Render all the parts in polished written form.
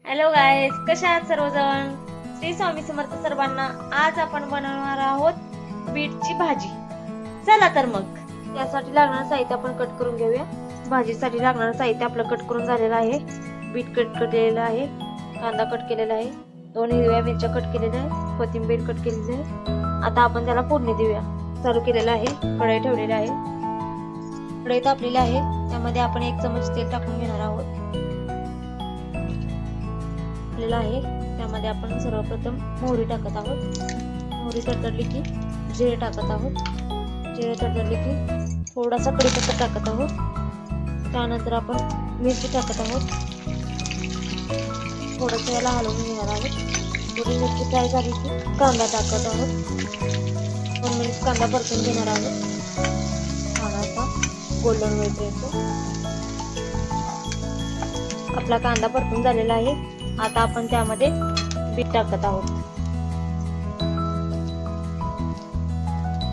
Hello गाईस, कशा आहात सर्वजण? श्री स्वामी समर्थ सर्वांना. आज आपण बनवणार आहोत बीटची भाजी. चला तर मग त्यासाठी लागणारं साहित्य आपण कट करून घेऊया. भाजीसाठी लागणारं साहित्य आपलं कट करून झालेलं आहे. बीट कट केलेलं आहे, कांदा कट केलेला आहे, 2 हिरव्या मिरच्या कट केलेल्या आहे, कोथिंबीर कट केलेली आहे. आता आपण त्याला फोडणी देऊया. चालू केलेलं आहे, कढई ठेवलेली आहे. कढई तापलेली आहे, त्यामध्ये आपण 1 चमच तेल टाकून घेणार आहोत. आहे त्यामध्ये आपण सर्वप्रथम मोहरी टाकत आहोत. मोहरी तडतडली की जिरे टाकत आहोत. जिरे तडतडले की थोडासा कढीपत्ता टाकत आहोत. त्यानंतर आपण मिरची टाकत आहोत. थोडंसं याला हलवून घेणार आहोत. थोडी मिरची फ्राय झाली की कांदा टाकत आहोत. 2 मिनिट कांदा परतून घेणार आहोत. कांदा गोल्डन होईपर्यंत. आपला कांदा परतून झालेला आहे. आता आपण त्यामध्ये बीट टाकत आहोत.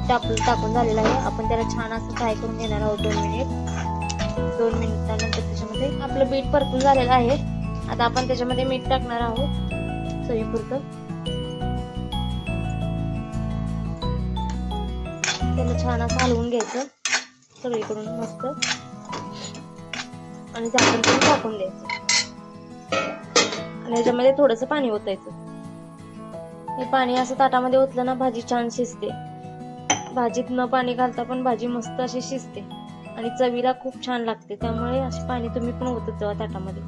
टाकून झालेलं आहे. आपण त्याला छान असं फ्राय करून घेणार आहोत 2 मिनिट. 2 मिनिटानंतर त्याच्यामध्ये आपलं बीट परतून झालेलं आहे. आता आपण त्याच्यामध्ये मीठ टाकणार आहोत चवीपुरतं. त्याला छान असं हलवून घ्यायचं सगळीकडून मस्त, आणि झाकण पण टाकून द्यायचं. आणि याच्यामध्ये थोडंसं पाणी ओतायचं. हे पाणी असं ताटामध्ये ओतलं ना, भाजी छान शिजते. भाजीत न पाणी घालता पण भाजी मस्त अशी शिजते आणि चवीला खूप छान लागते. त्यामुळे असे पाणी तुम्ही पण ओतत जावा ताटामध्ये.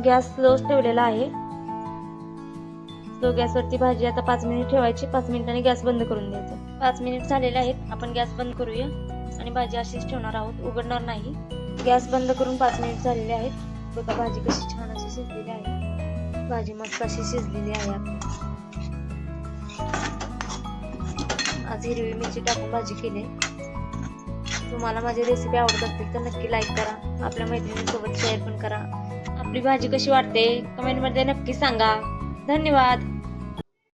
गॅस स्लो ठेवलेला आहे. स्लो गॅसवरती भाजी आता 5 मिनिट ठेवायची. 5 मिनिटांनी गॅस बंद करून द्यायचा. 5 मिनिट झालेले आहेत. आपण गॅस बंद करूया आणि भाजी अशीच ठेवणार आहोत, उघडणार नाही. गॅस बंद करून 5 मिनिट झालेले आहेत. बघा भाजी कशी छान अशी शिजलेली आहे. भाजी मस्त अशी शिजलेली आहे. आज हिरवी मिरची टाकून भाजी केली. तुम्हाला माझी रेसिपी आवडत असतील तर नक्की लाईक करा. आपल्या मैत्रिणींसोबत शेअर पण करा. आपली भाजी कशी वाटते कमेंट मध्ये नक्की सांगा. धन्यवाद.